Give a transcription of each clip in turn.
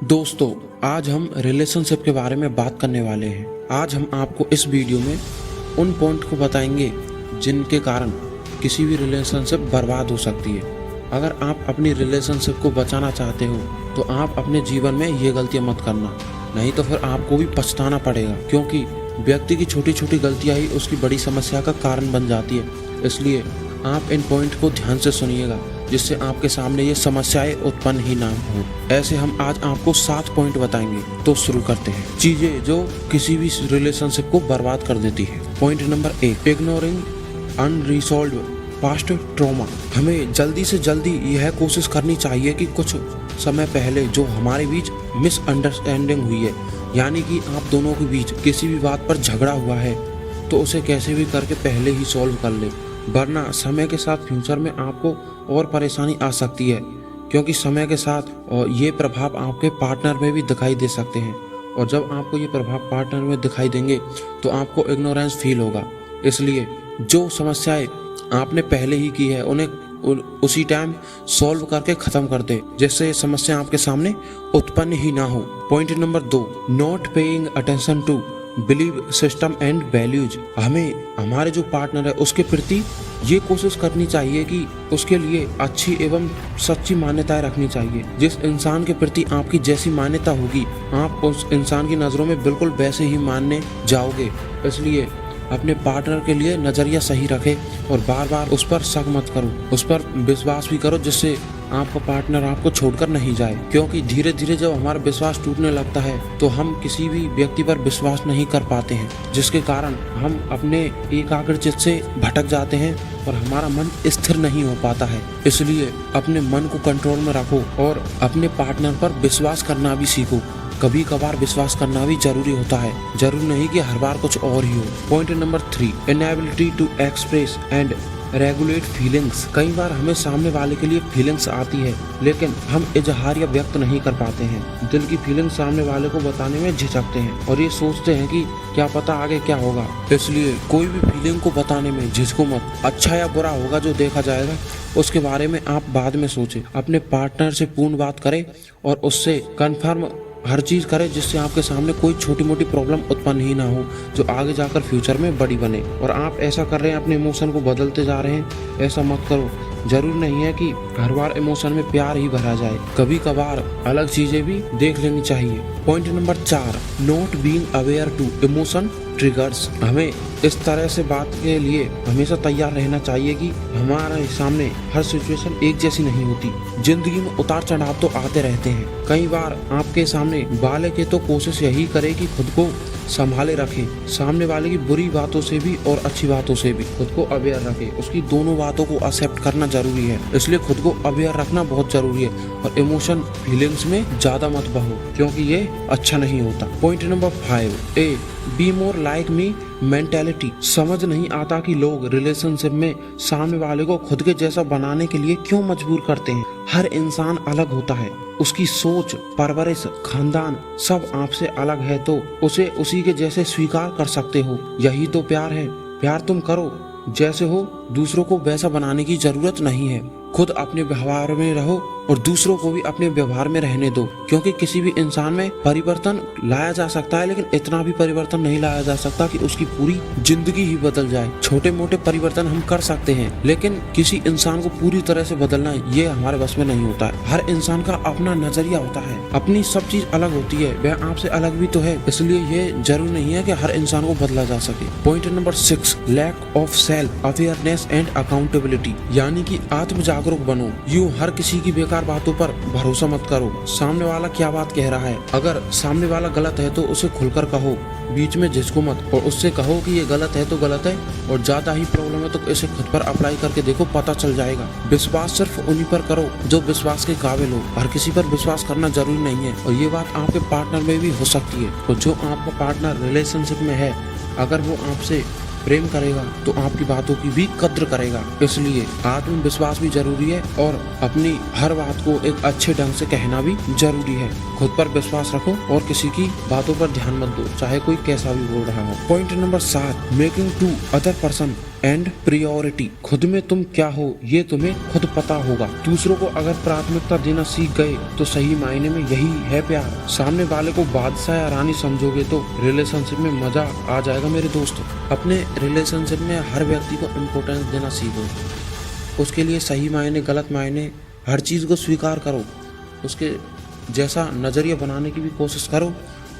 दोस्तों, आज हम रिलेशनशिप के बारे में बात करने वाले हैं। आज हम आपको इस वीडियो में उन पॉइंट को बताएंगे जिनके कारण किसी भी रिलेशनशिप बर्बाद हो सकती है। अगर आप अपनी रिलेशनशिप को बचाना चाहते हो तो आप अपने जीवन में ये गलतियां मत करना, नहीं तो फिर आपको भी पछताना पड़ेगा, क्योंकि व्यक्ति की छोटी छोटी गलतियां ही उसकी बड़ी समस्या का कारण बन जाती है। इसलिए आप इन पॉइंट को ध्यान से सुनिएगा, जिससे आपके सामने ये समस्याएं उत्पन्न ही ना हो। ऐसे हम आज आपको 7 पॉइंट बताएंगे। तो शुरू करते हैं। चीजें जो किसी भी रिलेशनशिप को बर्बाद कर देती है। Point number 1, ignoring unresolved past trauma. हमें जल्दी से जल्दी यह कोशिश करनी चाहिए कि कुछ समय पहले जो हमारे बीच मिसअंडरस्टैंडिंग हुई है, यानी कि आप दोनों के बीच किसी भी बात पर झगड़ा हुआ है, तो उसे कैसे भी करके पहले ही सॉल्व कर ले, वरना समय के साथ फ्यूचर में आपको और परेशानी आ सकती है, क्योंकि समय के साथ ये प्रभाव आपके पार्टनर में भी दिखाई दे सकते हैं। और जब आपको ये प्रभाव पार्टनर में दिखाई देंगे तो आपको इग्नोरेंस फील होगा। इसलिए जो समस्याएं आपने पहले ही की है उन्हें उसी टाइम सॉल्व करके खत्म कर दे, जिससे ये समस्या आपके सामने उत्पन्न ही ना हो। Point number 2, not paying attention to believe system and values. हमें हमारे जो पार्टनर है उसके प्रति ये कोशिश करनी चाहिए कि उसके लिए अच्छी एवं सच्ची मान्यताएं रखनी चाहिए। जिस इंसान के प्रति आपकी जैसी मान्यता होगी, आप उस इंसान की नज़रों में बिल्कुल वैसे ही मानने जाओगे। इसलिए अपने पार्टनर के लिए नज़रिया सही रखें और बार बार उस पर शक मत करो, उस पर विश्वास भी करो, जिससे आपका पार्टनर आपको छोड़कर नहीं जाए। क्योंकि धीरे धीरे जब हमारा विश्वास टूटने लगता है तो हम किसी भी व्यक्ति पर विश्वास नहीं कर पाते हैं, जिसके कारण हम अपने एकाग्रचित्त से भटक जाते हैं और हमारा मन स्थिर नहीं हो पाता है। इसलिए अपने मन को कंट्रोल में रखो और अपने पार्टनर पर विश्वास करना भी सीखो। कभी कभार विश्वास करना भी जरूरी होता है, जरूरी नहीं कि हर बार कुछ और ही हो। Point number 3, inability to express and regulate feelings. कई बार हमें सामने वाले के लिए फीलिंग्स आती है, लेकिन हम इजहार या व्यक्त नहीं कर पाते हैं। दिल की फीलिंग्स सामने वाले को बताने में झिझकते हैं और ये सोचते हैं कि क्या पता आगे क्या होगा। इसलिए कोई भी फीलिंग को बताने में झिझको मत। अच्छा या बुरा होगा जो देखा जाएगा, उसके बारे में आप बाद में सोचें। अपने पार्टनर से पूर्ण बात करें और उससे कन्फर्म हर चीज करें, जिससे आपके सामने कोई छोटी मोटी प्रॉब्लम उत्पन्न ही ना हो जो आगे जाकर फ्यूचर में बड़ी बने। और आप ऐसा कर रहे हैं, अपने इमोशन को बदलते जा रहे हैं, ऐसा मत करो। जरूर नहीं है कि हर बार इमोशन में प्यार ही भरा जाए, कभी कभार अलग चीजें भी देख लेनी चाहिए। Point number 4, not being aware to emotion triggers. हमें इस तरह से बात के लिए हमेशा तैयार रहना चाहिए कि हमारे सामने हर सिचुएशन एक जैसी नहीं होती। जिंदगी में उतार चढ़ाव तो आते रहते हैं। कई बार आपके सामने वाले के तो कोशिश यही करे कि खुद को संभाले रखें, सामने वाले की बुरी बातों से भी और अच्छी बातों से भी खुद को अवेयर रखें। उसकी दोनों बातों को एक्सेप्ट करना जरूरी है, इसलिए खुद को अवेयर रखना बहुत जरूरी है। और इमोशन फीलिंग्स में ज्यादा मत बहो, क्योंकि ये अच्छा नहीं होता। Point number 5, A be more like me mentality. समझ नहीं आता कि लोग रिलेशनशिप में सामने वाले को खुद के जैसा बनाने के लिए क्यों मजबूर करते हैं। हर इंसान अलग होता है, उसकी सोच, परवरिश, खानदान सब आपसे अलग है, तो उसे उसी के जैसे स्वीकार कर सकते हो। यही तो प्यार है। प्यार तुम करो जैसे हो, दूसरों को वैसा बनाने की जरूरत नहीं है। खुद अपने व्यवहार में रहो और दूसरों को भी अपने व्यवहार में रहने दो, क्योंकि किसी भी इंसान में परिवर्तन लाया जा सकता है, लेकिन इतना भी परिवर्तन नहीं लाया जा सकता कि उसकी पूरी जिंदगी ही बदल जाए। छोटे मोटे परिवर्तन हम कर सकते हैं, लेकिन किसी इंसान को पूरी तरह से बदलना ये हमारे बस में नहीं होता है। हर इंसान का अपना नजरिया होता है, अपनी सब चीज अलग होती है, वह आपसे अलग भी तो है। इसलिए ये जरूर नहीं है कि हर इंसान को बदला जा सके। Point number 6, lack of self awareness and accountability. यानी कि आत्म जागरूक बनो। यूं हर किसी की बेकार बातों पर भरोसा मत करो। सामने वाला क्या बात कह रहा है, अगर सामने वाला गलत है तो उसे खुलकर कहो, बीच में झिझको मत और उससे कहो कि ये गलत है तो गलत है, और ज्यादा ही प्रॉब्लम है तो इसे खुद पर अप्लाई करके देखो, पता चल जाएगा। विश्वास सिर्फ उन्हीं पर करो जो विश्वास के काबिल हो। हर किसी पर विश्वास करना जरूरी नहीं है, और ये बात आपके पार्टनर में भी हो सकती है। और जो आपका पार्टनर रिलेशनशिप में है, अगर वो आपसे प्रेम करेगा तो आपकी बातों की भी कद्र करेगा। इसलिए आत्मविश्वास भी जरूरी है और अपनी हर बात को एक अच्छे ढंग से कहना भी जरूरी है। खुद पर विश्वास रखो और किसी की बातों पर ध्यान मत दो, चाहे कोई कैसा भी बोल रहा हो। Point number 7, making to other person and priority. खुद में तुम क्या हो ये तुम्हें खुद पता होगा। दूसरों को अगर प्राथमिकता देना सीख गए तो सही मायने में यही है प्यार। सामने वाले को बादशाह या रानी समझोगे तो रिलेशनशिप में मजा आ जाएगा मेरे दोस्तों। अपने रिलेशनशिप में हर व्यक्ति को इम्पोर्टेंस देना सीखो। उसके लिए सही मायने गलत मायने हर चीज़ को स्वीकार करो। उसके जैसा नज़रिया बनाने की भी कोशिश करो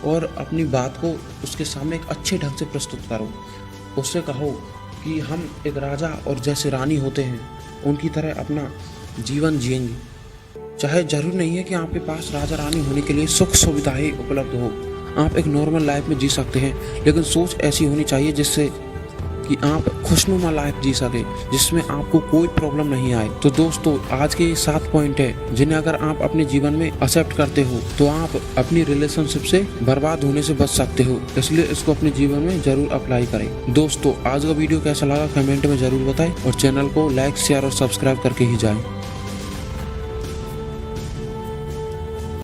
और अपनी बात को उसके सामने एक अच्छे ढंग से प्रस्तुत करो। उससे कहो कि हम एक राजा और जैसे रानी होते हैं उनकी तरह अपना जीवन जिएंगे। चाहे जरूर नहीं है कि आपके पास राजा रानी होने के लिए सुख सुविधाएं उपलब्ध हो। आप एक नॉर्मल लाइफ में जी सकते हैं, लेकिन सोच ऐसी होनी चाहिए जिससे कि आप खुशनुमा लाइफ जी सके, जिसमें आपको कोई प्रॉब्लम नहीं आए। तो दोस्तों आज के 7 पॉइंट है जिन्हें अगर आप अपने जीवन में एक्सेप्ट करते हो तो आप अपनी रिलेशनशिप से बर्बाद होने से बच सकते हो। इसलिए इसको अपने जीवन में जरूर अप्लाई करें। दोस्तों आज का वीडियो कैसा लगा कमेंट में जरूर बताएं और चैनल को लाइक शेयर और सब्सक्राइब करके ही जाएं।